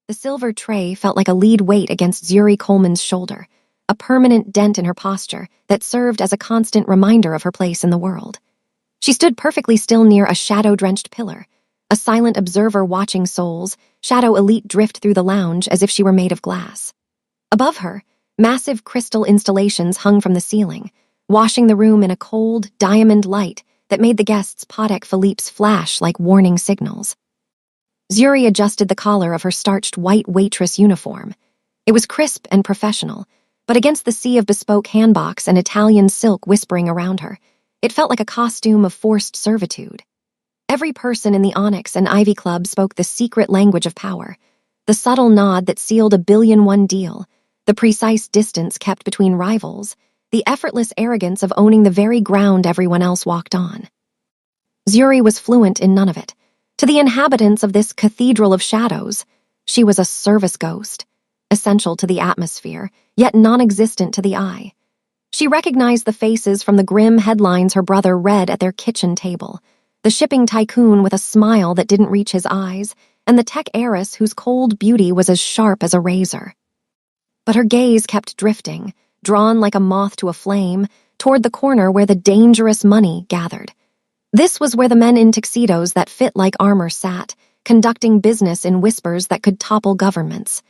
The silver tray felt like a lead weight against Zuri Coleman's shoulder, a permanent dent in her posture that served as a constant reminder of her place in the world. She stood perfectly still near a shadow-drenched pillar, a silent observer watching souls, shadow elite drift through the lounge as if she were made of glass. Above her, massive crystal installations hung from the ceiling, washing the room in a cold, diamond light that made the guests' Patek Philippe's flash like warning signals. Zuri adjusted the collar of her starched white waitress uniform. It was crisp and professional, but against the sea of bespoke handbox and Italian silk whispering around her, it felt like a costume of forced servitude. Every person in the Onyx and Ivy Club spoke the secret language of power, the subtle nod that sealed a billion-1 deal, the precise distance kept between rivals, the effortless arrogance of owning the very ground everyone else walked on. Zuri was fluent in none of it. To the inhabitants of this cathedral of shadows, she was a service ghost, essential to the atmosphere, yet non-existent to the eye. She recognized the faces from the grim headlines her brother read at their kitchen table, the shipping tycoon with a smile that didn't reach his eyes, and the tech heiress whose cold beauty was as sharp as a razor. But her gaze kept drifting, drawn like a moth to a flame, toward the corner where the dangerous money gathered. This was where the men in tuxedos that fit like armor sat, conducting business in whispers that could topple governments.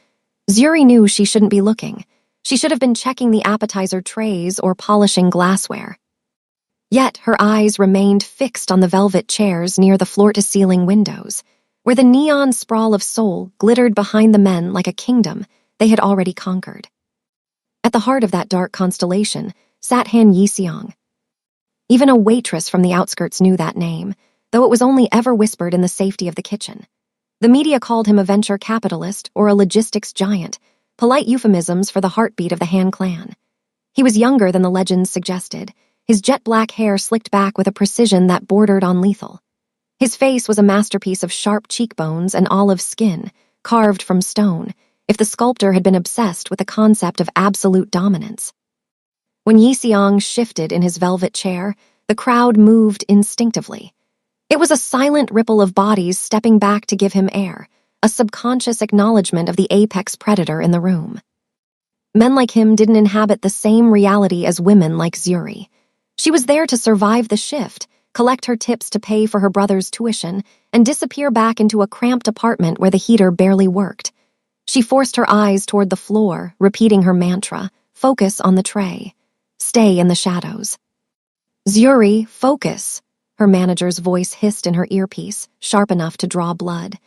Zuri knew she shouldn't be looking. She should have been checking the appetizer trays or polishing glassware. Yet her eyes remained fixed on the velvet chairs near the floor-to-ceiling windows, where the neon sprawl of Seoul glittered behind the men like a kingdom they had already conquered. At the heart of that dark constellation sat Han Yiseong. Even a waitress from the outskirts knew that name, though it was only ever whispered in the safety of the kitchen. The media called him a venture capitalist or a logistics giant, polite euphemisms for the heartbeat of the Han clan. He was younger than the legends suggested, his jet-black hair slicked back with a precision that bordered on lethal. His face was a masterpiece of sharp cheekbones and olive skin, carved from stone, if the sculptor had been obsessed with the concept of absolute dominance. When Yiseong shifted in his velvet chair, the crowd moved instinctively. It was a silent ripple of bodies stepping back to give him air, a subconscious acknowledgement of the apex predator in the room. Men like him didn't inhabit the same reality as women like Zuri. She was there to survive the shift, collect her tips to pay for her brother's tuition, and disappear back into a cramped apartment where the heater barely worked. She forced her eyes toward the floor, repeating her mantra, focus on the tray. Stay in the shadows. Zuri, focus, her manager's voice hissed in her earpiece, sharp enough to draw blood.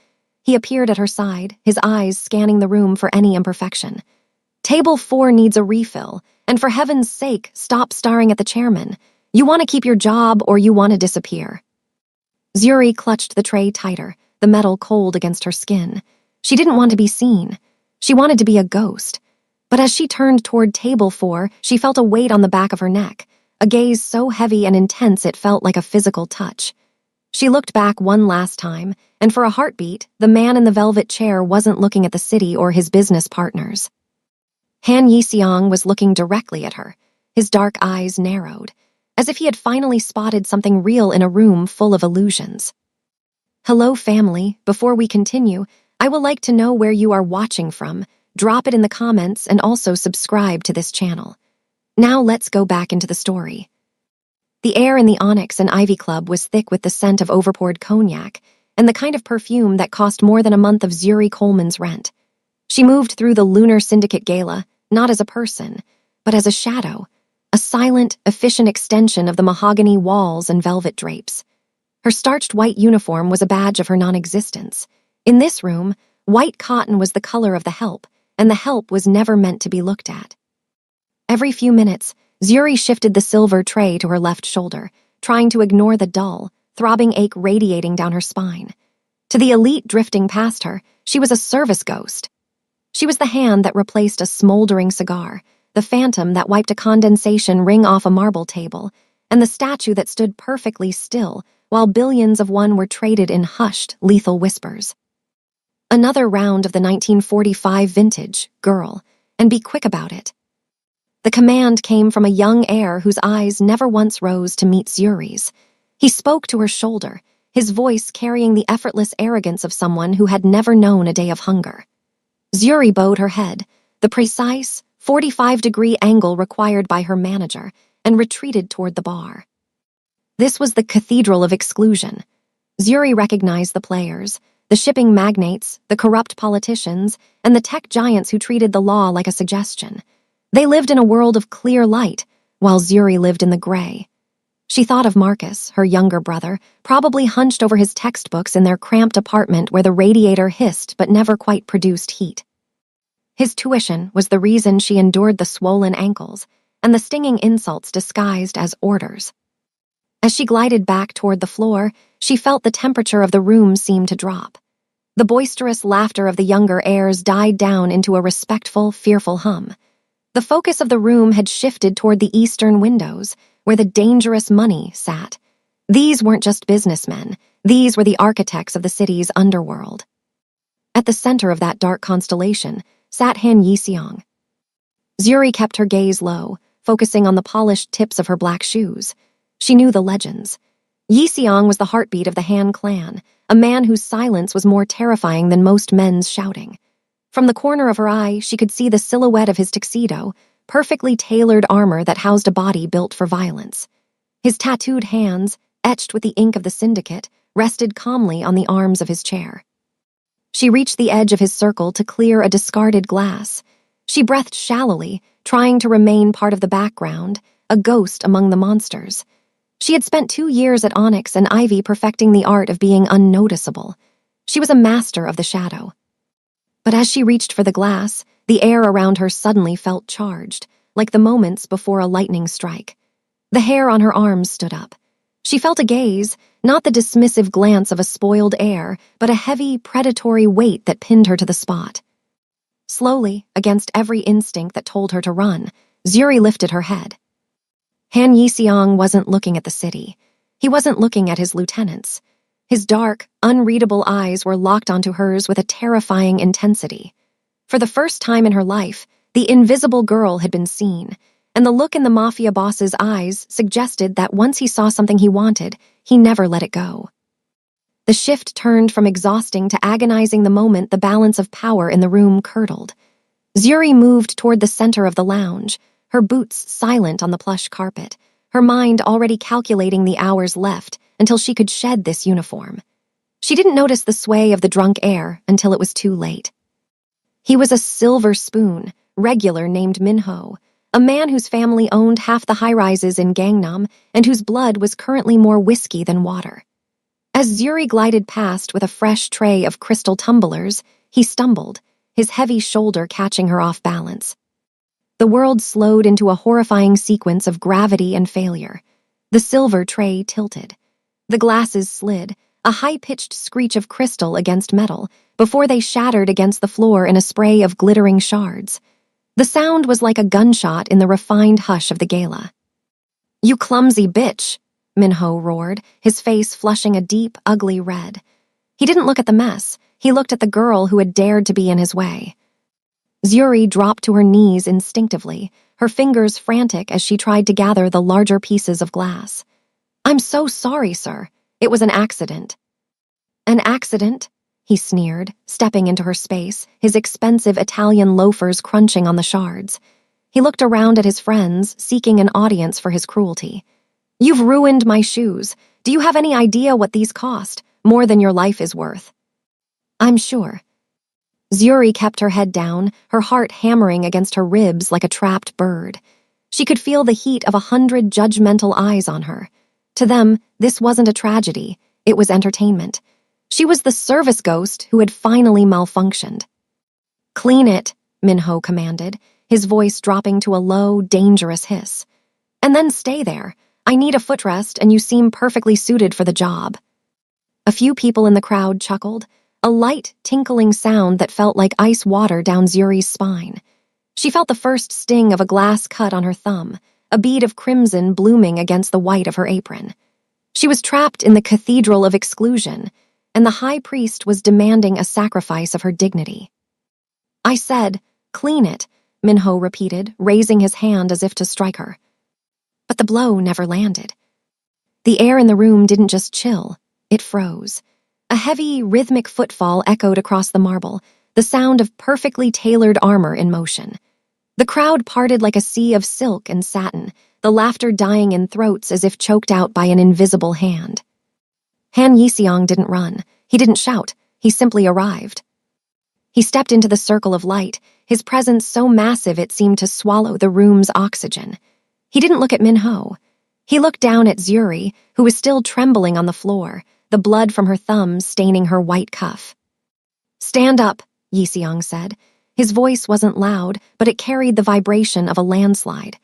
He appeared at her side, his eyes scanning the room for any imperfection. Table 4 needs a refill, and for heaven's sake, stop staring at the chairman. You want to keep your job or you want to disappear. Zuri clutched the tray tighter, the metal cold against her skin. She didn't want to be seen. She wanted to be a ghost. But as she turned toward table 4, she felt a weight on the back of her neck, a gaze so heavy and intense it felt like a physical touch. She looked back one last time, and for a heartbeat, the man in the velvet chair wasn't looking at the city or his business partners. Han Yiseong was looking directly at her, his dark eyes narrowed, as if he had finally spotted something real in a room full of illusions. Hello, family. Before we continue, I would like to know where you are watching from. Drop it in the comments and also subscribe to this channel. Now let's go back into the story. The air in the Onyx and Ivy Club was thick with the scent of overpoured cognac and the kind of perfume that cost more than a month of Zuri Coleman's rent. She moved through the Lunar Syndicate Gala, not as a person, but as a shadow, a silent, efficient extension of the mahogany walls and velvet drapes. Her starched white uniform was a badge of her non-existence. In this room, white cotton was the color of the help, and the help was never meant to be looked at. Every few minutes, Zuri shifted the silver tray to her left shoulder, trying to ignore the dull, throbbing ache radiating down her spine. To the elite drifting past her, she was a service ghost. She was the hand that replaced a smoldering cigar, the phantom that wiped a condensation ring off a marble table, and the statue that stood perfectly still while billions of one were traded in hushed, lethal whispers. Another round of the 1945 vintage, girl, and be quick about it. The command came from a young heir whose eyes never once rose to meet Zuri's. He spoke to her shoulder, his voice carrying the effortless arrogance of someone who had never known a day of hunger. Zuri bowed her head, the precise 45-degree angle required by her manager, and retreated toward the bar. This was the cathedral of exclusion. Zuri recognized the players, the shipping magnates, the corrupt politicians, and the tech giants who treated the law like a suggestion. They lived in a world of clear light, while Zuri lived in the gray. She thought of Marcus, her younger brother, probably hunched over his textbooks in their cramped apartment where the radiator hissed but never quite produced heat. His tuition was the reason she endured the swollen ankles and the stinging insults disguised as orders. As she glided back toward the floor, she felt the temperature of the room seem to drop. The boisterous laughter of the younger heirs died down into a respectful, fearful hum. The focus of the room had shifted toward the eastern windows, where the dangerous money sat. These weren't just businessmen. These were the architects of the city's underworld. At the center of that dark constellation sat Han Yixiong. Zuri kept her gaze low, focusing on the polished tips of her black shoes. She knew the legends. Yixiong was the heartbeat of the Han clan, a man whose silence was more terrifying than most men's shouting. From the corner of her eye, she could see the silhouette of his tuxedo, perfectly tailored armor that housed a body built for violence. His tattooed hands, etched with the ink of the syndicate, rested calmly on the arms of his chair. She reached the edge of his circle to clear a discarded glass. She breathed shallowly, trying to remain part of the background, a ghost among the monsters. She had spent 2 years at Onyx and Ivy perfecting the art of being unnoticeable. She was a master of the shadow. But as she reached for the glass, the air around her suddenly felt charged, like the moments before a lightning strike. The hair on her arms stood up. She felt a gaze, not the dismissive glance of a spoiled heir, but a heavy, predatory weight that pinned her to the spot. Slowly, against every instinct that told her to run, Zuri lifted her head. Han Yixiong wasn't looking at the city. He wasn't looking at his lieutenants. His dark, unreadable eyes were locked onto hers with a terrifying intensity. For the first time in her life, the invisible girl had been seen, and the look in the Mafia boss's eyes suggested that once he saw something he wanted, he never let it go. The shift turned from exhausting to agonizing the moment the balance of power in the room curdled. Zuri moved toward the center of the lounge, her boots silent on the plush carpet, her mind already calculating the hours left until she could shed this uniform. She didn't notice the sway of the drunk air until it was too late. He was a silver spoon, regular named Minho, a man whose family owned half the high-rises in Gangnam and whose blood was currently more whiskey than water. As Zuri glided past with a fresh tray of crystal tumblers, he stumbled, his heavy shoulder catching her off balance. The world slowed into a horrifying sequence of gravity and failure. The silver tray tilted. The glasses slid, a high-pitched screech of crystal against metal, before they shattered against the floor in a spray of glittering shards. The sound was like a gunshot in the refined hush of the gala. "You clumsy bitch," Minho roared, his face flushing a deep, ugly red. He didn't look at the mess. He looked at the girl who had dared to be in his way. Zuri dropped to her knees instinctively, her fingers frantic as she tried to gather the larger pieces of glass. "I'm so sorry, sir. It was an accident." "An accident?" he sneered, stepping into her space, his expensive Italian loafers crunching on the shards. He looked around at his friends, seeking an audience for his cruelty. "You've ruined my shoes. Do you have any idea what these cost? More than your life is worth." "I'm sure." Zuri kept her head down, her heart hammering against her ribs like a trapped bird. She could feel the heat of 100 judgmental eyes on her. To them, this wasn't a tragedy. It was entertainment. She was the service ghost who had finally malfunctioned. "Clean it," Minho commanded, his voice dropping to a low, dangerous hiss. "And then stay there. I need a footrest, and you seem perfectly suited for the job." A few people in the crowd chuckled, a light, tinkling sound that felt like ice water down Zuri's spine. She felt the first sting of a glass cut on her thumb, a bead of crimson blooming against the white of her apron. She was trapped in the cathedral of exclusion, and the high priest was demanding a sacrifice of her dignity. "I said, clean it," Minho repeated, raising his hand as if to strike her. But the blow never landed. The air in the room didn't just chill, it froze. A heavy, rhythmic footfall echoed across the marble, the sound of perfectly tailored armor in motion. The crowd parted like a sea of silk and satin, the laughter dying in throats as if choked out by an invisible hand. Han Yixiong didn't run. He didn't shout. He simply arrived. He stepped into the circle of light, his presence so massive it seemed to swallow the room's oxygen. He didn't look at Minho. He looked down at Zuri, who was still trembling on the floor, the blood from her thumbs staining her white cuff. "Stand up," Yixiong said. His voice wasn't loud, but it carried the vibration of a landslide.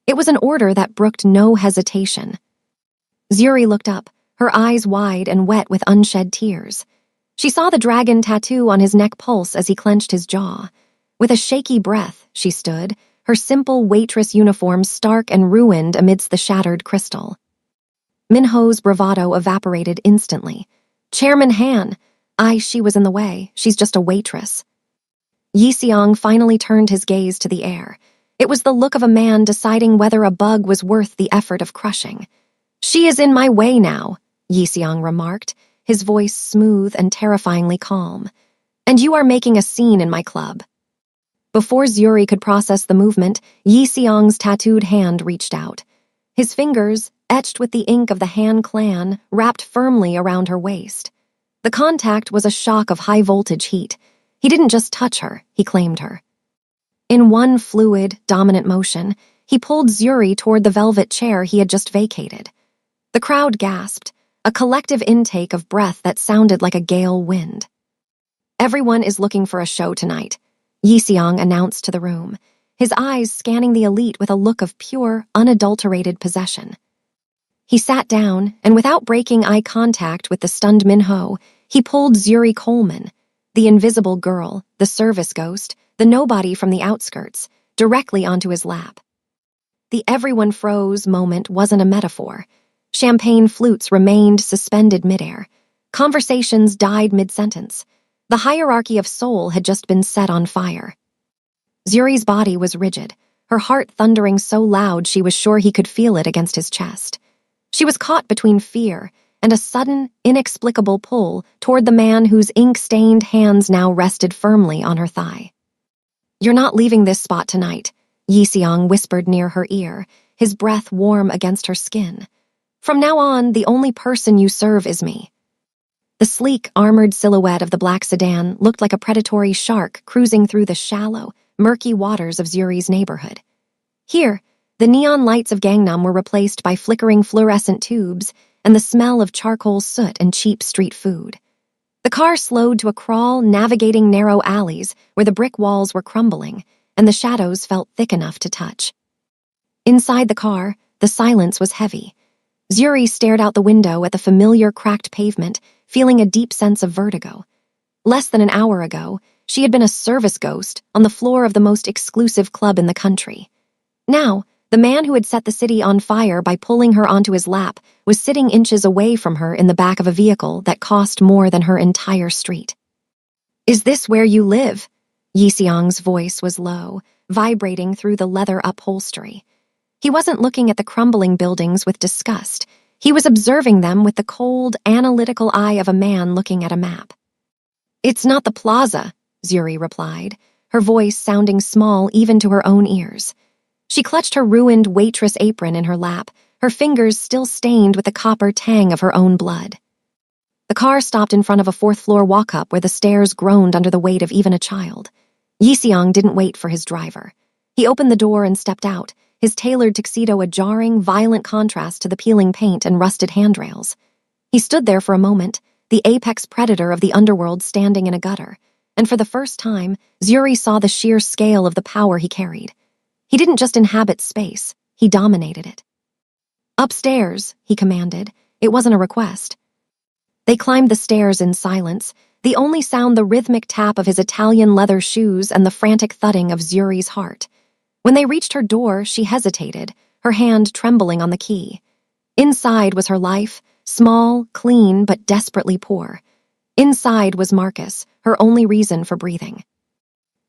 It was an order that brooked no hesitation. Zuri looked up, her eyes wide and wet with unshed tears. She saw the dragon tattoo on his neck pulse as he clenched his jaw. With a shaky breath, she stood, her simple waitress uniform stark and ruined amidst the shattered crystal. Minho's bravado evaporated instantly. "Chairman Han! She was in the way. She's just a waitress." Yixiong finally turned his gaze to the air. It was the look of a man deciding whether a bug was worth the effort of crushing. "She is in my way now," Yixiong remarked, his voice smooth and terrifyingly calm. "And you are making a scene in my club." Before Zuri could process the movement, Yixiong's tattooed hand reached out. His fingers, etched with the ink of the Han clan, wrapped firmly around her waist. The contact was a shock of high-voltage heat. He didn't just touch her, he claimed her. In one fluid, dominant motion, he pulled Zuri toward the velvet chair he had just vacated. The crowd gasped, a collective intake of breath that sounded like a gale wind. "Everyone is looking for a show tonight," Yixiong announced to the room, his eyes scanning the elite with a look of pure, unadulterated possession. He sat down, and without breaking eye contact with the stunned Minho, he pulled Zuri Coleman, the invisible girl, the service ghost, the nobody from the outskirts, directly onto his lap. The "everyone froze" moment wasn't a metaphor. Champagne flutes remained suspended midair. Conversations died mid-sentence. The hierarchy of soul had just been set on fire. Zuri's body was rigid, her heart thundering so loud she was sure he could feel it against his chest. She was caught between fear and a sudden, inexplicable pull toward the man whose ink-stained hands now rested firmly on her thigh. "You're not leaving this spot tonight," Yixiong whispered near her ear, his breath warm against her skin. "From now on, the only person you serve is me." The sleek, armored silhouette of the black sedan looked like a predatory shark cruising through the shallow, murky waters of Zuri's neighborhood. Here, the neon lights of Gangnam were replaced by flickering fluorescent tubes and the smell of charcoal soot and cheap street food. The car slowed to a crawl, navigating narrow alleys where the brick walls were crumbling and the shadows felt thick enough to touch. Inside the car, the silence was heavy. Zuri stared out the window at the familiar cracked pavement, feeling a deep sense of vertigo. Less than an hour ago, she had been a service ghost on the floor of the most exclusive club in the country. Now, the man who had set the city on fire by pulling her onto his lap was sitting inches away from her in the back of a vehicle that cost more than her entire street. "Is this where you live?" Yixiong's voice was low, vibrating through the leather upholstery. He wasn't looking at the crumbling buildings with disgust. He was observing them with the cold, analytical eye of a man looking at a map. "It's not the plaza," Zuri replied, her voice sounding small even to her own ears. She clutched her ruined waitress apron in her lap, her fingers still stained with the copper tang of her own blood. The car stopped in front of a fourth-floor walk-up where the stairs groaned under the weight of even a child. Yixiong didn't wait for his driver. He opened the door and stepped out, his tailored tuxedo a jarring, violent contrast to the peeling paint and rusted handrails. He stood there for a moment, the apex predator of the underworld standing in a gutter, and for the first time, Zuri saw the sheer scale of the power he carried. He didn't just inhabit space, he dominated it. "Upstairs," he commanded. It wasn't a request. They climbed the stairs in silence, the only sound the rhythmic tap of his Italian leather shoes and the frantic thudding of Zuri's heart. When they reached her door, she hesitated, her hand trembling on the key. Inside was her life, small, clean, but desperately poor. Inside was Marcus, her only reason for breathing.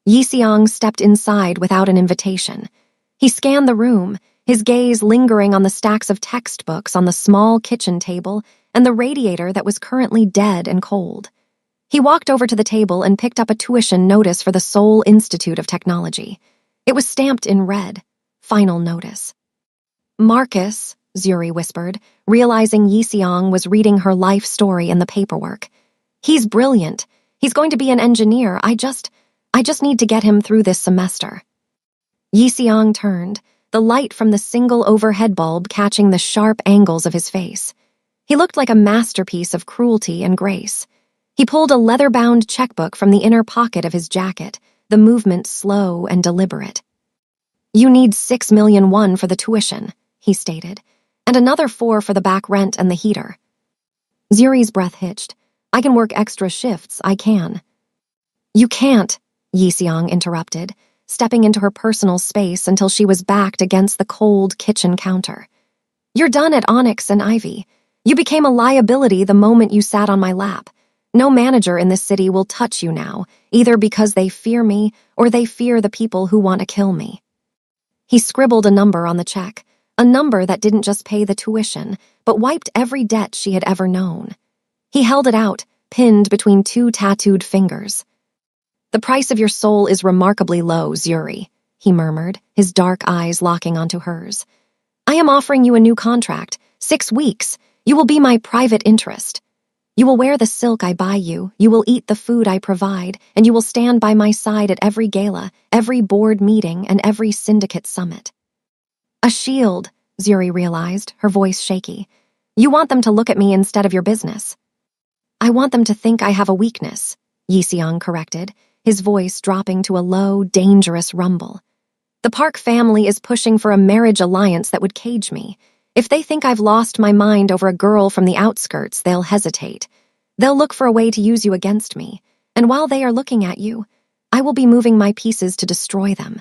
Yixiong stepped inside without an invitation. He scanned the room, his gaze lingering on the stacks of textbooks on the small kitchen table and the radiator that was currently dead and cold. He walked over to the table and picked up a tuition notice for the Seoul Institute of Technology. It was stamped in red. Final notice. Marcus, Zuri whispered, realizing Yiseong was reading her life story in the paperwork. He's brilliant. He's going to be an engineer. I just need to get him through this semester. Yiseong turned, the light from the single overhead bulb catching the sharp angles of his face. He looked like a masterpiece of cruelty and grace. He pulled a leather-bound checkbook from the inner pocket of his jacket, the movement slow and deliberate. You need 6 million won for the tuition, he stated, and another 4 for the back rent and the heater. Zuri's breath hitched. I can work extra shifts, I can. You can't, Yiseong interrupted, stepping into her personal space until she was backed against the cold kitchen counter. You're done at Onyx and Ivy. You became a liability the moment you sat on my lap. No manager in this city will touch you now, either because they fear me or they fear the people who want to kill me. He scribbled a number on the check, a number that didn't just pay the tuition, but wiped every debt she had ever known. He held it out, pinned between 2 tattooed fingers. The price of your soul is remarkably low, Zuri, he murmured, his dark eyes locking onto hers. I am offering you a new contract, 6 weeks. You will be my private interest. You will wear the silk I buy you, you will eat the food I provide, and you will stand by my side at every gala, every board meeting, and every syndicate summit. A shield, Zuri realized, her voice shaky. You want them to look at me instead of your business. I want them to think I have a weakness, Yiseong corrected, his voice dropping to a low, dangerous rumble. The Park family is pushing for a marriage alliance that would cage me. If they think I've lost my mind over a girl from the outskirts, they'll hesitate. They'll look for a way to use you against me, and while they are looking at you, I will be moving my pieces to destroy them.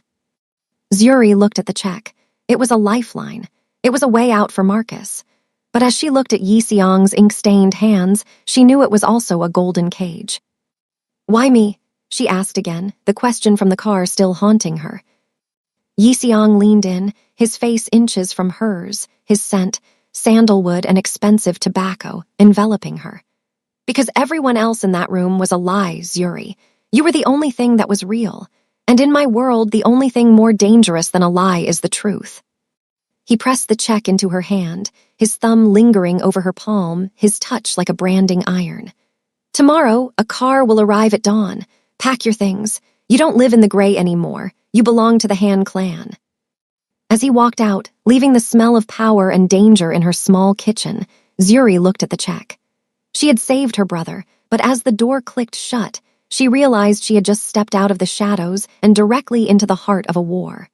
Zuri looked at the check. It was a lifeline. It was a way out for Marcus. But as she looked at Yiseong's ink-stained hands, she knew it was also a golden cage. Why me? She asked again, the question from the car still haunting her. Yiseong leaned in, his face inches from hers, his scent, sandalwood and expensive tobacco, enveloping her. Because everyone else in that room was a lie, Zuri. You were the only thing that was real. And in my world, the only thing more dangerous than a lie is the truth. He pressed the check into her hand, his thumb lingering over her palm, his touch like a branding iron. Tomorrow, a car will arrive at dawn. Pack your things. You don't live in the gray anymore. You belong to the Han clan. As he walked out, leaving the smell of power and danger in her small kitchen, Zuri looked at the check. She had saved her brother, but as the door clicked shut, she realized she had just stepped out of the shadows and directly into the heart of a war.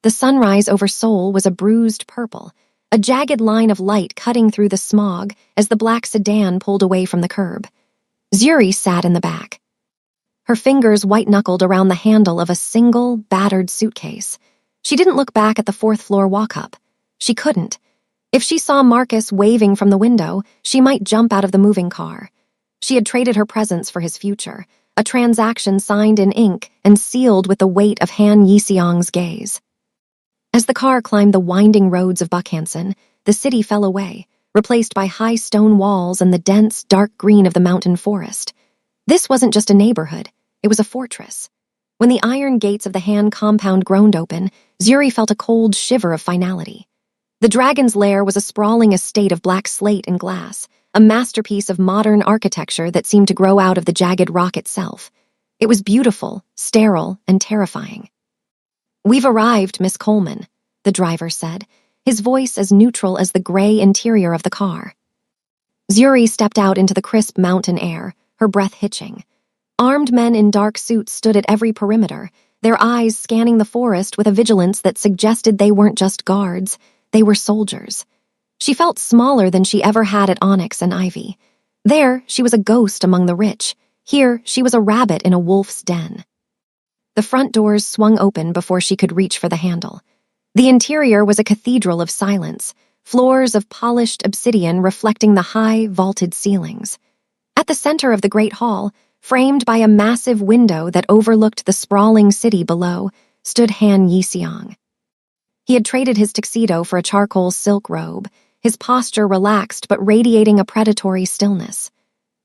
The sunrise over Seoul was a bruised purple, a jagged line of light cutting through the smog as the black sedan pulled away from the curb. Zuri sat in the back. Her fingers white-knuckled around the handle of a single, battered suitcase. She didn't look back at the 4th-floor walk-up. She couldn't. If she saw Marcus waving from the window, she might jump out of the moving car. She had traded her presence for his future, a transaction signed in ink and sealed with the weight of Han Yiseong's gaze. As the car climbed the winding roads of Bukhansan, the city fell away, replaced by high stone walls and the dense, dark green of the mountain forest. This wasn't just a neighborhood, it was a fortress. When the iron gates of the Han compound groaned open, Zuri felt a cold shiver of finality. The dragon's lair was a sprawling estate of black slate and glass, a masterpiece of modern architecture that seemed to grow out of the jagged rock itself. It was beautiful, sterile, and terrifying. We've arrived, Miss Coleman, the driver said, his voice as neutral as the gray interior of the car. Zuri stepped out into the crisp mountain air, her breath hitching. Armed men in dark suits stood at every perimeter, their eyes scanning the forest with a vigilance that suggested they weren't just guards, they were soldiers. She felt smaller than she ever had at Onyx and Ivy. There, she was a ghost among the rich. Here, she was a rabbit in a wolf's den. The front doors swung open before she could reach for the handle. The interior was a cathedral of silence, floors of polished obsidian reflecting the high, vaulted ceilings. At the center of the great hall, framed by a massive window that overlooked the sprawling city below, stood Han Yiseong. He had traded his tuxedo for a charcoal silk robe, his posture relaxed but radiating a predatory stillness.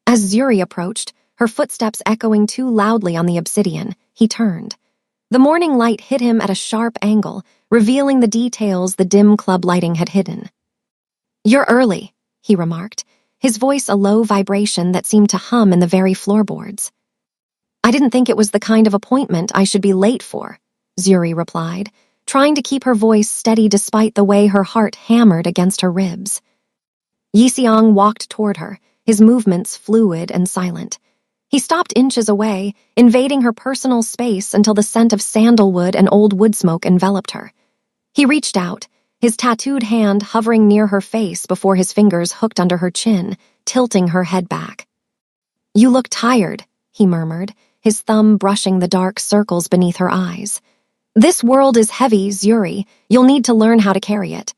As Zuri approached, her footsteps echoing too loudly on the obsidian. He turned. The morning light hit him at a sharp angle, revealing the details the dim club lighting had hidden. "You're early," he remarked, his voice a low vibration that seemed to hum in the very floorboards. "I didn't think it was the kind of appointment I should be late for," Zuri replied, trying to keep her voice steady despite the way her heart hammered against her ribs. Yixiang walked toward her, his movements fluid and silent. He stopped inches away, invading her personal space until the scent of sandalwood and old wood smoke enveloped her. He reached out, his tattooed hand hovering near her face before his fingers hooked under her chin, tilting her head back. "You look tired," he murmured, his thumb brushing the dark circles beneath her eyes. "This world is heavy, Zuri. You'll need to learn how to carry it."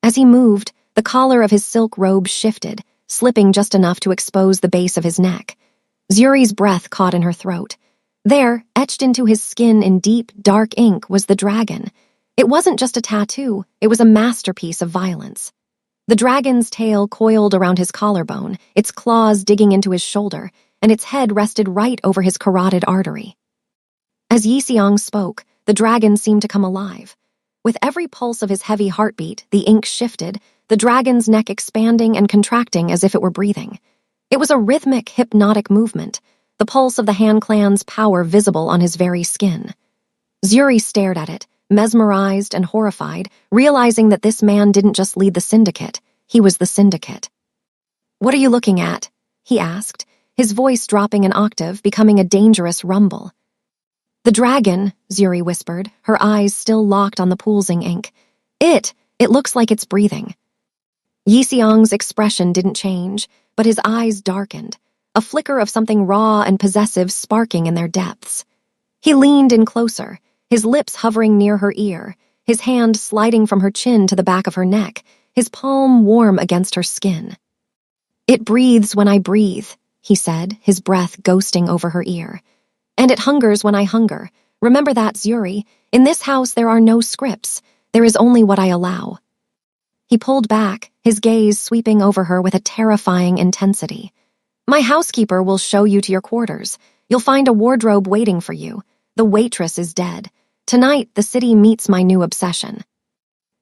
As he moved, the collar of his silk robe shifted, slipping just enough to expose the base of his neck. Zuri's breath caught in her throat. There, etched into his skin in deep, dark ink, was the dragon. It wasn't just a tattoo, it was a masterpiece of violence. The dragon's tail coiled around his collarbone, its claws digging into his shoulder, and its head rested right over his carotid artery. As Yixiang spoke, the dragon seemed to come alive. With every pulse of his heavy heartbeat, the ink shifted, the dragon's neck expanding and contracting as if it were breathing. It was a rhythmic, hypnotic movement, the pulse of the Han clan's power visible on his very skin. Zuri stared at it, mesmerized and horrified, realizing that this man didn't just lead the syndicate, he was the syndicate. "What are you looking at?" he asked, his voice dropping an octave, becoming a dangerous rumble. "The dragon," Zuri whispered, her eyes still locked on the pulsing ink. It looks like it's breathing." Yixiang's expression didn't change, but his eyes darkened, a flicker of something raw and possessive sparking in their depths. He leaned in closer, his lips hovering near her ear, his hand sliding from her chin to the back of her neck, his palm warm against her skin. "It breathes when I breathe," he said, his breath ghosting over her ear. "And it hungers when I hunger. Remember that, Zuri. In this house there are no scripts. There is only what I allow." He pulled back, his gaze sweeping over her with a terrifying intensity. "My housekeeper will show you to your quarters. You'll find a wardrobe waiting for you. The waitress is dead. Tonight, the city meets my new obsession."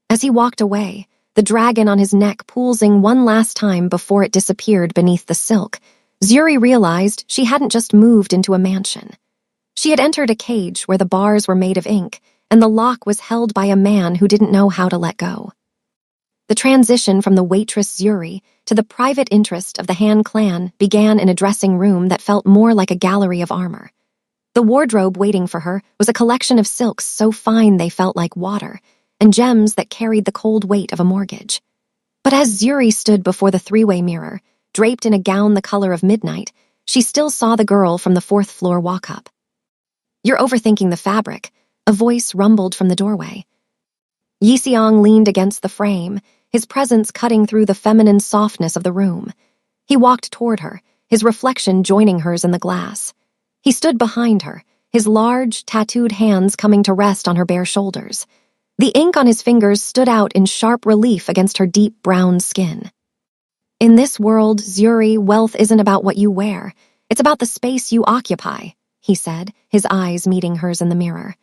As he walked away, the dragon on his neck pulsing one last time before it disappeared beneath the silk, Zuri realized she hadn't just moved into a mansion. She had entered a cage where the bars were made of ink, and the lock was held by a man who didn't know how to let go. The transition from the waitress Zuri to the private interest of the Han clan began in a dressing room that felt more like a gallery of armor. The wardrobe waiting for her was a collection of silks so fine they felt like water, and gems that carried the cold weight of a mortgage. But as Zuri stood before the three-way mirror, draped in a gown the color of midnight, she still saw the girl from the fourth-floor walk-up. "You're overthinking the fabric," a voice rumbled from the doorway. Yixiang leaned against the frame, his presence cutting through the feminine softness of the room. He walked toward her, his reflection joining hers in the glass. He stood behind her, his large, tattooed hands coming to rest on her bare shoulders. The ink on his fingers stood out in sharp relief against her deep brown skin. "In this world, Zuri, wealth isn't about what you wear. It's about the space you occupy," he said, his eyes meeting hers in the mirror.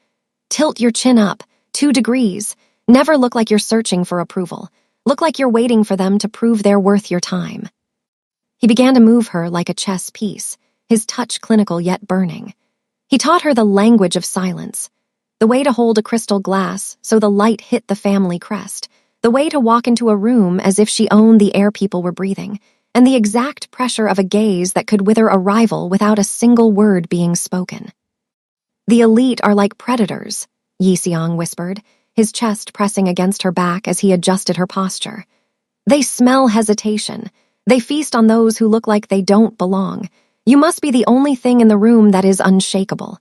"Tilt your chin up, 2 degrees. Never look like you're searching for approval. Look like you're waiting for them to prove they're worth your time." He began to move her like a chess piece, his touch clinical yet burning. He taught her the language of silence, the way to hold a crystal glass so the light hit the family crest, the way to walk into a room as if she owned the air people were breathing, and the exact pressure of a gaze that could wither a rival without a single word being spoken. "The elite are like predators," Yixiang whispered, his chest pressing against her back as he adjusted her posture. "They smell hesitation. They feast on those who look like they don't belong. You must be the only thing in the room that is unshakable."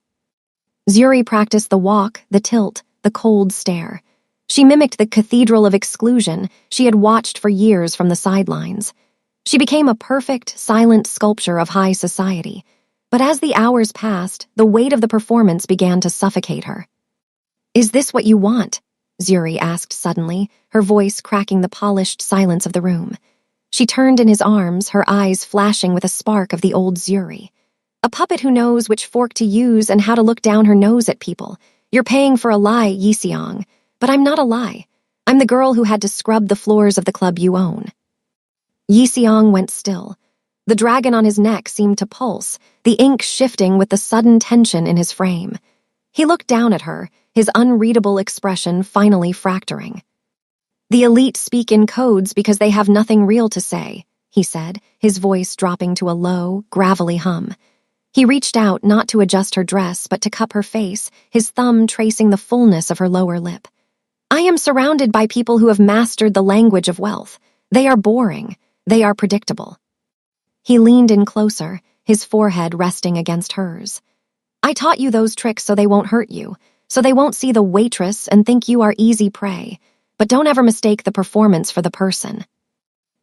Zuri practiced the walk, the tilt, the cold stare. She mimicked the cathedral of exclusion she had watched for years from the sidelines. She became a perfect, silent sculpture of high society. But as the hours passed, the weight of the performance began to suffocate her. "Is this what you want?" Zuri asked suddenly, her voice cracking the polished silence of the room. She turned in his arms, her eyes flashing with a spark of the old Zuri. A puppet who knows which fork to use and how to look down her nose at people. You're paying for a lie, Yiseong. But I'm not a lie. I'm the girl who had to scrub the floors of the club you own. Yiseong went still. The dragon on his neck seemed to pulse, the ink shifting with the sudden tension in his frame. He looked down at her, his unreadable expression finally fracturing. The elite speak in codes because they have nothing real to say, he said, his voice dropping to a low, gravelly hum. He reached out not to adjust her dress but to cup her face, his thumb tracing the fullness of her lower lip. I am surrounded by people who have mastered the language of wealth. They are boring. They are predictable. He leaned in closer, his forehead resting against hers. I taught you those tricks so they won't hurt you, so they won't see the waitress and think you are easy prey, but don't ever mistake the performance for the person.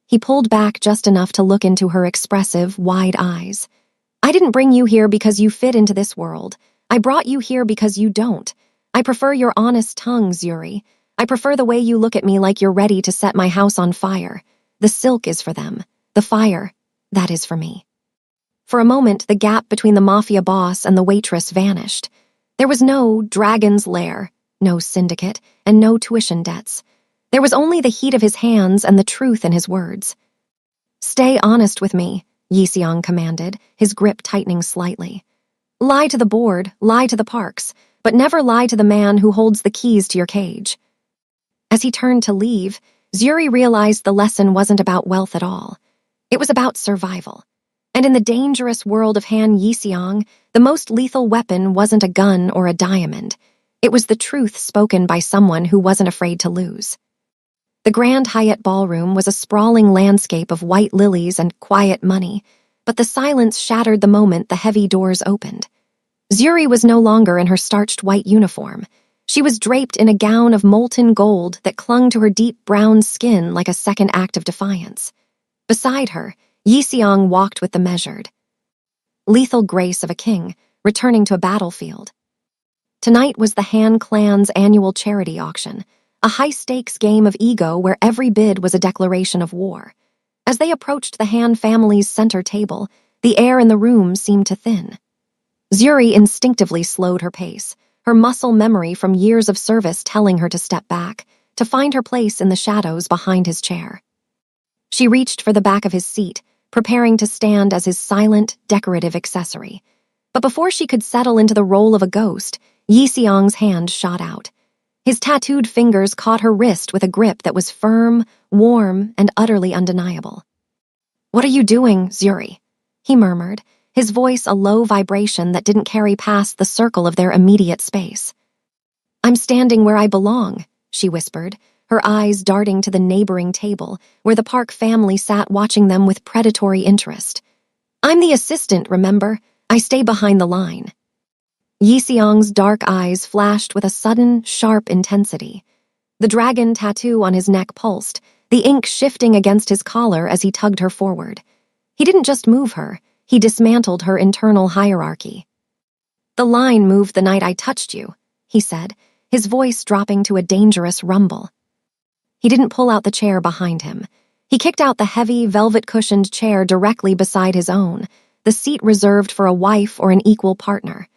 He pulled back just enough to look into her expressive, wide eyes. I didn't bring you here because you fit into this world. I brought you here because you don't. I prefer your honest tongue, Zuri. I prefer the way you look at me like you're ready to set my house on fire. The silk is for them. The fire, that is for me. For a moment, the gap between the Mafia boss and the waitress vanished. There was no dragon's lair, no syndicate, and no tuition debts. There was only the heat of his hands and the truth in his words. Stay honest with me, Yiseong commanded, his grip tightening slightly. Lie to the board, lie to the parks, but never lie to the man who holds the keys to your cage. As he turned to leave, Zuri realized the lesson wasn't about wealth at all. It was about survival. And in the dangerous world of Han Yiseong, the most lethal weapon wasn't a gun or a diamond. It was the truth spoken by someone who wasn't afraid to lose. The Grand Hyatt Ballroom was a sprawling landscape of white lilies and quiet money, but the silence shattered the moment the heavy doors opened. Zuri was no longer in her starched white uniform. She was draped in a gown of molten gold that clung to her deep brown skin like a second act of defiance. Beside her, Yiseong walked with the measured, lethal grace of a king returning to a battlefield. Tonight was the Han clan's annual charity auction, a high-stakes game of ego where every bid was a declaration of war. As they approached the Han family's center table, the air in the room seemed to thin. Zuri instinctively slowed her pace, her muscle memory from years of service telling her to step back, to find her place in the shadows behind his chair. She reached for the back of his seat, preparing to stand as his silent, decorative accessory. But before she could settle into the role of a ghost, Yiseong's hand shot out. His tattooed fingers caught her wrist with a grip that was firm, warm, and utterly undeniable. What are you doing, Zuri? He murmured, his voice a low vibration that didn't carry past the circle of their immediate space. I'm standing where I belong, she whispered, her eyes darting to the neighboring table, where the Park family sat watching them with predatory interest. I'm the assistant, remember? I stay behind the line. Yiseong's dark eyes flashed with a sudden, sharp intensity. The dragon tattoo on his neck pulsed, the ink shifting against his collar as he tugged her forward. He didn't just move her, he dismantled her internal hierarchy. The line moved the night I touched you, he said, his voice dropping to a dangerous rumble. He didn't pull out the chair behind him. He kicked out the heavy, velvet-cushioned chair directly beside his own, the seat reserved for a wife or an equal partner.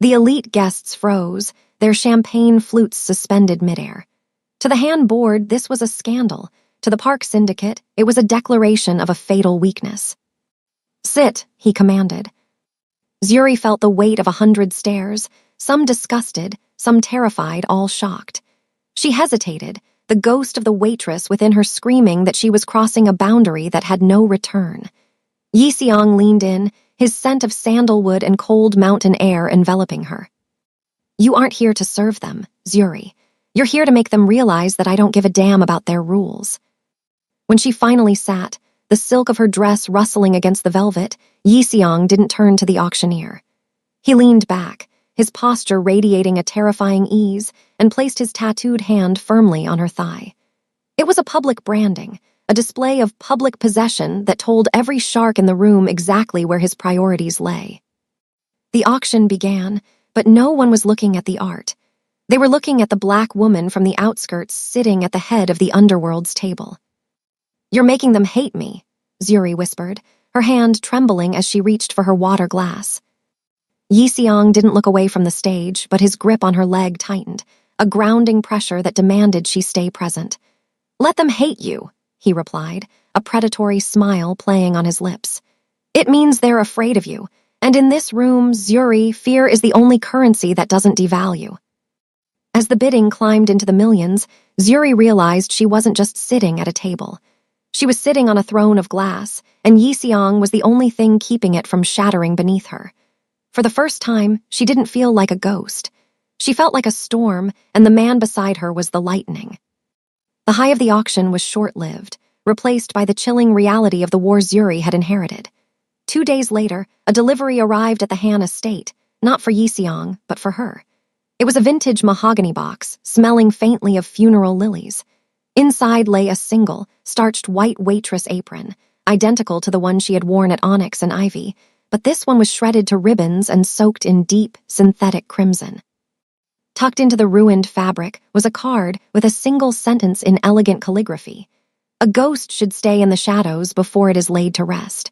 The elite guests froze, their champagne flutes suspended midair. To the Han board, this was a scandal. To the Park Syndicate, it was a declaration of a fatal weakness. Sit, he commanded. Zuri felt the weight of 100 stares, some disgusted, some terrified, all shocked. She hesitated, the ghost of the waitress within her screaming that she was crossing a boundary that had no return. Yiseong leaned in, his scent of sandalwood and cold mountain air enveloping her. You aren't here to serve them, Zuri. You're here to make them realize that I don't give a damn about their rules. When she finally sat, the silk of her dress rustling against the velvet, Yiseong didn't turn to the auctioneer. He leaned back, his posture radiating a terrifying ease, and placed his tattooed hand firmly on her thigh. It was a public branding, a display of public possession that told every shark in the room exactly where his priorities lay. The auction began, but no one was looking at the art. They were looking at the black woman from the outskirts sitting at the head of the underworld's table. You're making them hate me, Zuri whispered, her hand trembling as she reached for her water glass. Yixiang didn't look away from the stage, but his grip on her leg tightened, a grounding pressure that demanded she stay present. "Let them hate you," he replied, a predatory smile playing on his lips. "It means they're afraid of you, and in this room, Zuri, fear is the only currency that doesn't devalue." As the bidding climbed into the millions, Zuri realized she wasn't just sitting at a table. She was sitting on a throne of glass, and Yixiang was the only thing keeping it from shattering beneath her. For the first time, she didn't feel like a ghost. She felt like a storm, and the man beside her was the lightning. The high of the auction was short-lived, replaced by the chilling reality of the war Zuri had inherited. 2 days later, a delivery arrived at the Han estate, not for Yixiang, but for her. It was a vintage mahogany box, smelling faintly of funeral lilies. Inside lay a single, starched white waitress apron, identical to the one she had worn at Onyx and Ivy, but this one was shredded to ribbons and soaked in deep, synthetic crimson. Tucked into the ruined fabric was a card with a single sentence in elegant calligraphy. "A ghost should stay in the shadows before it is laid to rest."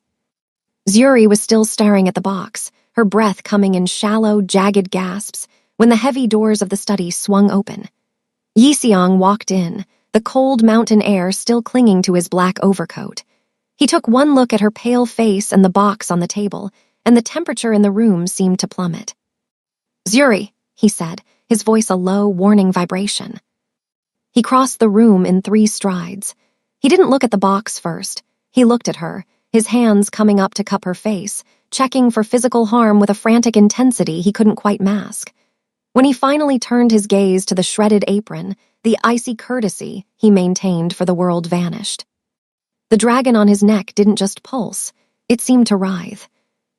Zuri was still staring at the box, her breath coming in shallow, jagged gasps, when the heavy doors of the study swung open. Yixiang walked in, the cold mountain air still clinging to his black overcoat. He took one look at her pale face and the box on the table, and the temperature in the room seemed to plummet. "Zuri," he said, his voice a low, warning vibration. He crossed the room in 3 strides. He didn't look at the box first. He looked at her, his hands coming up to cup her face, checking for physical harm with a frantic intensity he couldn't quite mask. When he finally turned his gaze to the shredded apron, the icy courtesy he maintained for the world vanished. The dragon on his neck didn't just pulse, it seemed to writhe.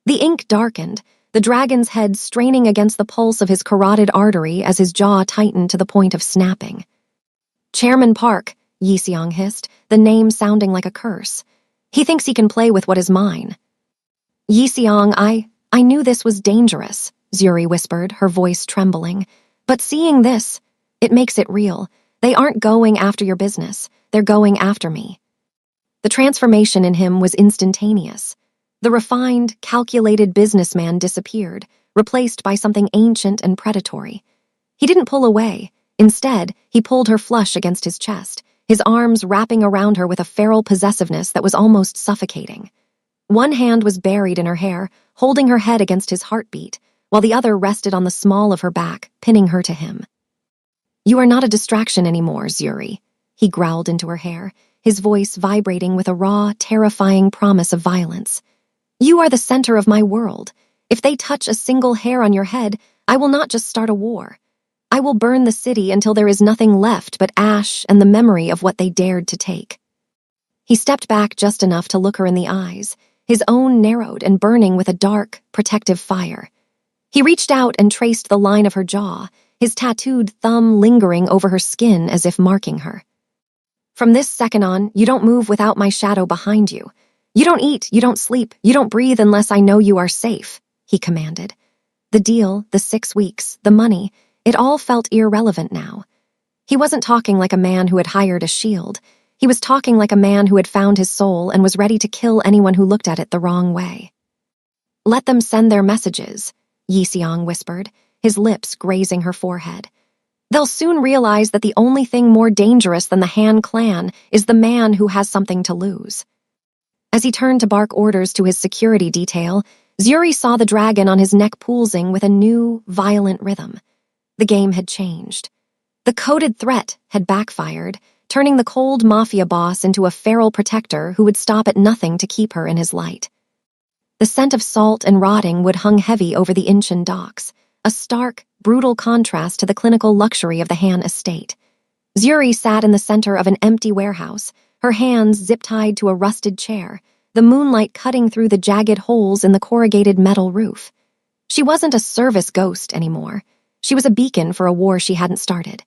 The ink darkened, the dragon's head straining against the pulse of his carotid artery as his jaw tightened to the point of snapping. "Chairman Park," Yixiang hissed, the name sounding like a curse. "He thinks he can play with what is mine." "Yixiang, I knew this was dangerous," Zuri whispered, her voice trembling. "But seeing this, it makes it real. They aren't going after your business, they're going after me." The transformation in him was instantaneous. The refined, calculated businessman disappeared, replaced by something ancient and predatory. He didn't pull away. Instead, he pulled her flush against his chest, his arms wrapping around her with a feral possessiveness that was almost suffocating. One hand was buried in her hair, holding her head against his heartbeat, while the other rested on the small of her back, pinning her to him. "You are not a distraction anymore, Zuri," he growled into her hair, his voice vibrating with a raw, terrifying promise of violence. "You are the center of my world. If they touch a single hair on your head, I will not just start a war. I will burn the city until there is nothing left but ash and the memory of what they dared to take." He stepped back just enough to look her in the eyes, his own narrowed and burning with a dark, protective fire. He reached out and traced the line of her jaw, his tattooed thumb lingering over her skin as if marking her. "From this second on, you don't move without my shadow behind you. You don't eat, you don't sleep, you don't breathe unless I know you are safe," he commanded. The deal, the 6 weeks, the money, it all felt irrelevant now. He wasn't talking like a man who had hired a shield. He was talking like a man who had found his soul and was ready to kill anyone who looked at it the wrong way. "Let them send their messages," Yixiang whispered, his lips grazing her forehead. "They'll soon realize that the only thing more dangerous than the Han clan is the man who has something to lose." As he turned to bark orders to his security detail, Zuri saw the dragon on his neck pulsing with a new, violent rhythm. The game had changed. The coded threat had backfired, turning the cold Mafia boss into a feral protector who would stop at nothing to keep her in his light. The scent of salt and rotting wood hung heavy over the Incheon docks, a stark, brutal contrast to the clinical luxury of the Han estate. Zuri sat in the center of an empty warehouse, her hands zip-tied to a rusted chair, the moonlight cutting through the jagged holes in the corrugated metal roof. She wasn't a service ghost anymore. She was a beacon for a war she hadn't started.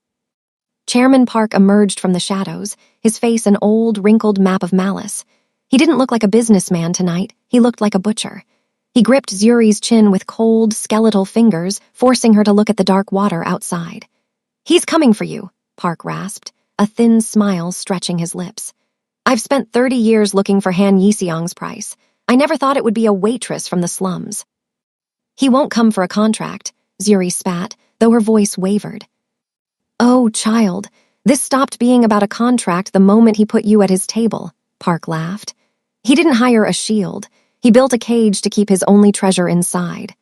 Chairman Park emerged from the shadows, his face an old, wrinkled map of malice. He didn't look like a businessman tonight, he looked like a butcher. He gripped Zuri's chin with cold, skeletal fingers, forcing her to look at the dark water outside. "He's coming for you," Park rasped, a thin smile stretching his lips. "I've spent 30 years looking for Han Yixiang's price. I never thought it would be a waitress from the slums." "He won't come for a contract," Zuri spat, though her voice wavered. "Oh, child, this stopped being about a contract the moment he put you at his table," Park laughed. "He didn't hire a shield. He built a cage to keep his only treasure inside."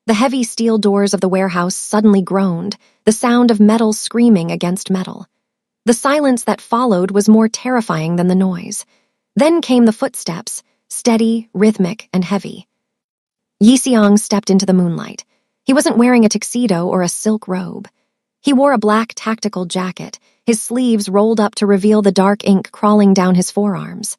The heavy steel doors of the warehouse suddenly groaned, the sound of metal screaming against metal. The silence that followed was more terrifying than the noise. Then came the footsteps, steady, rhythmic, and heavy. Yixiong stepped into the moonlight. He wasn't wearing a tuxedo or a silk robe. He wore a black tactical jacket, his sleeves rolled up to reveal the dark ink crawling down his forearms.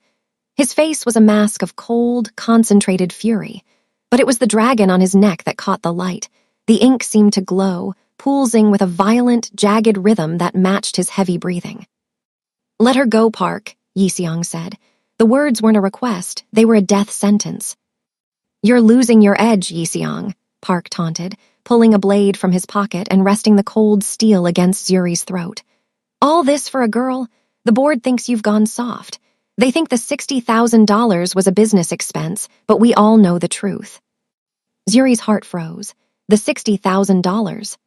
His face was a mask of cold, concentrated fury, but it was the dragon on his neck that caught the light. The ink seemed to glow, pulsing with a violent, jagged rhythm that matched his heavy breathing. "Let her go, Park," Yixiong said. The words weren't a request, they were a death sentence. "You're losing your edge, Yixiong," Park taunted, pulling a blade from his pocket and resting the cold steel against Zuri's throat. "All this for a girl? The board thinks you've gone soft. They think the $60,000 was a business expense, but we all know the truth." Zuri's heart froze. The $60,000.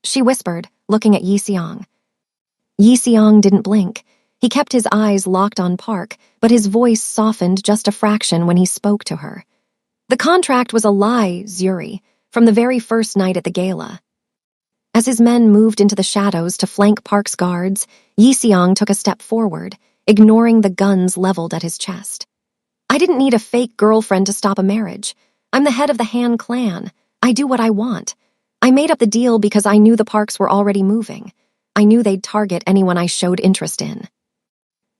She whispered, looking at Yixiong. Yixiong didn't blink. He kept his eyes locked on Park, but his voice softened just a fraction when he spoke to her. "The contract was a lie, Zuri, from the very first night at the gala." As his men moved into the shadows to flank Park's guards, Yixiong took a step forward, ignoring the guns leveled at his chest. "I didn't need a fake girlfriend to stop a marriage. I'm the head of the Han clan. I do what I want. I made up the deal because I knew the Parks were already moving. I knew they'd target anyone I showed interest in."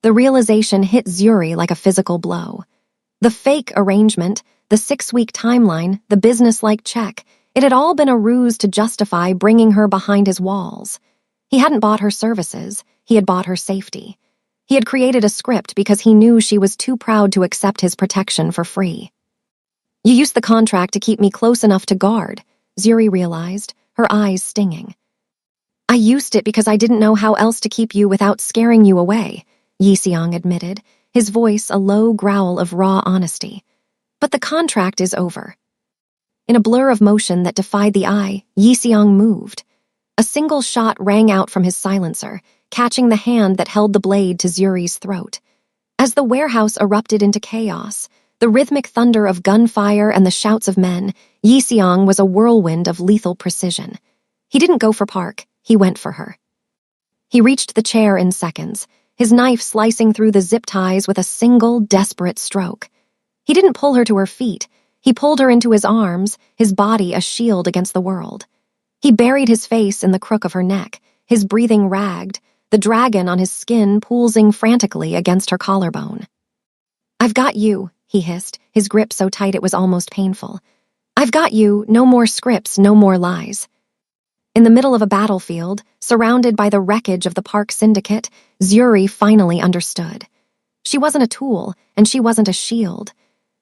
The realization hit Zuri like a physical blow. The fake arrangement, the 6-week timeline, the business-like check, it had all been a ruse to justify bringing her behind his walls. He hadn't bought her services, he had bought her safety. He had created a script because he knew she was too proud to accept his protection for free. "You used the contract to keep me close enough to guard," Zuri realized, her eyes stinging. "I used it because I didn't know how else to keep you without scaring you away," Yixiong admitted, his voice a low growl of raw honesty. "But the contract is over." In a blur of motion that defied the eye, Yixiong moved. A single shot rang out from his silencer, catching the hand that held the blade to Zuri's throat. As the warehouse erupted into chaos, the rhythmic thunder of gunfire and the shouts of men, Yixiong was a whirlwind of lethal precision. He didn't go for Park, he went for her. He reached the chair in seconds, his knife slicing through the zip ties with a single, desperate stroke. He didn't pull her to her feet, he pulled her into his arms, his body a shield against the world. He buried his face in the crook of her neck, his breathing ragged, the dragon on his skin pulsing frantically against her collarbone. "I've got you," he hissed, his grip so tight it was almost painful. "I've got you, no more scripts, no more lies." In the middle of a battlefield, surrounded by the wreckage of the Park Syndicate, Zuri finally understood. She wasn't a tool, and she wasn't a shield.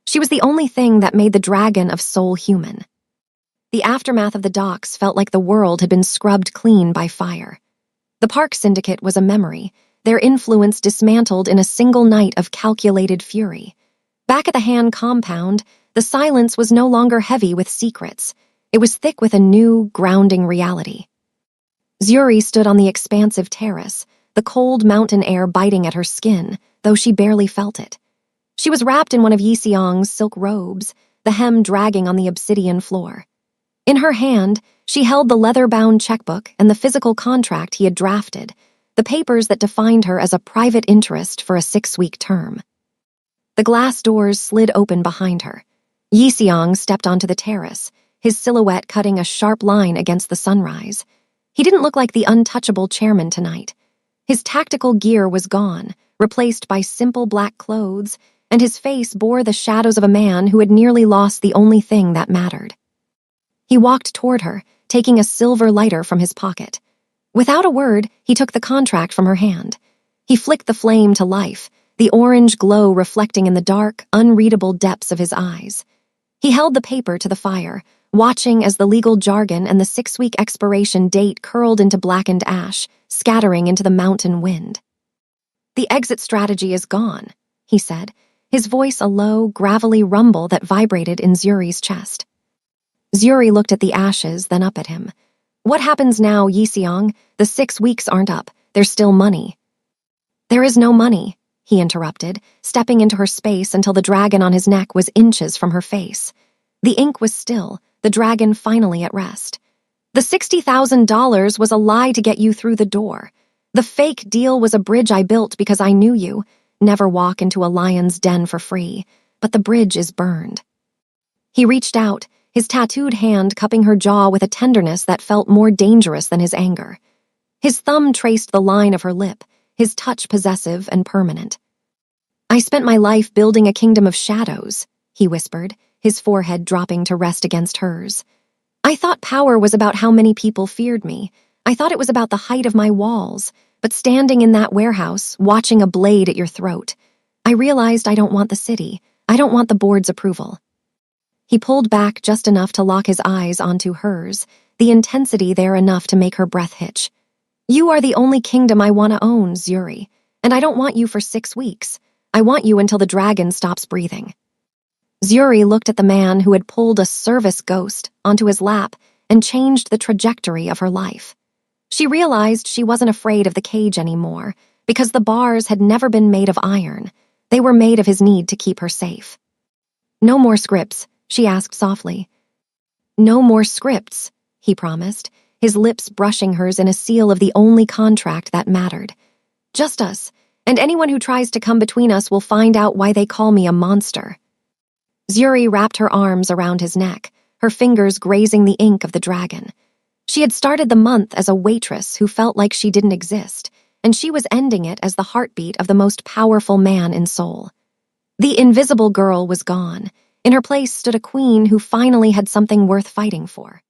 She was the only thing that made the dragon of soul human. The aftermath of the docks felt like the world had been scrubbed clean by fire. The Park Syndicate was a memory, their influence dismantled in a single night of calculated fury. Back at the Han compound, the silence was no longer heavy with secrets. It was thick with a new, grounding reality. Zuri stood on the expansive terrace, the cold mountain air biting at her skin, though she barely felt it. She was wrapped in one of Yixiong's silk robes, the hem dragging on the obsidian floor. In her hand, she held the leather-bound checkbook and the physical contract he had drafted, the papers that defined her as a private interest for a 6-week term. The glass doors slid open behind her. Yixiong stepped onto the terrace, his silhouette cutting a sharp line against the sunrise. He didn't look like the untouchable chairman tonight. His tactical gear was gone, replaced by simple black clothes, and his face bore the shadows of a man who had nearly lost the only thing that mattered. He walked toward her, taking a silver lighter from his pocket. Without a word, he took the contract from her hand. He flicked the flame to life, the orange glow reflecting in the dark, unreadable depths of his eyes. He held the paper to the fire, watching as the legal jargon and the 6-week expiration date curled into blackened ash, scattering into the mountain wind. "The exit strategy is gone," he said, his voice a low, gravelly rumble that vibrated in Zuri's chest. Zuri looked at the ashes, then up at him. What happens now, Yiseong? The 6 weeks aren't up. There's still money. There is no money, he interrupted, stepping into her space until the dragon on his neck was inches from her face. The ink was still, the dragon finally at rest. The $60,000 was a lie to get you through the door. The fake deal was a bridge I built because I knew you. Never walk into a lion's den for free, but the bridge is burned. He reached out, his tattooed hand cupping her jaw with a tenderness that felt more dangerous than his anger. His thumb traced the line of her lip, his touch possessive and permanent. I spent my life building a kingdom of shadows, he whispered, his forehead dropping to rest against hers. I thought power was about how many people feared me. I thought it was about the height of my walls, but standing in that warehouse, watching a blade at your throat, I realized I don't want the city. I don't want the board's approval. He pulled back just enough to lock his eyes onto hers, the intensity there enough to make her breath hitch. You are the only kingdom I want to own, Zuri, and I don't want you for 6 weeks. I want you until the dragon stops breathing. Zuri looked at the man who had pulled a service ghost onto his lap and changed the trajectory of her life. She realized she wasn't afraid of the cage anymore because the bars had never been made of iron. They were made of his need to keep her safe. No more scripts, she asked softly. No more scripts, he promised, his lips brushing hers in a seal of the only contract that mattered. Just us, and anyone who tries to come between us will find out why they call me a monster. Zuri wrapped her arms around his neck, her fingers grazing the ink of the dragon. She had started the month as a waitress who felt like she didn't exist, and she was ending it as the heartbeat of the most powerful man in Seoul. The invisible girl was gone. In her place stood a queen who finally had something worth fighting for.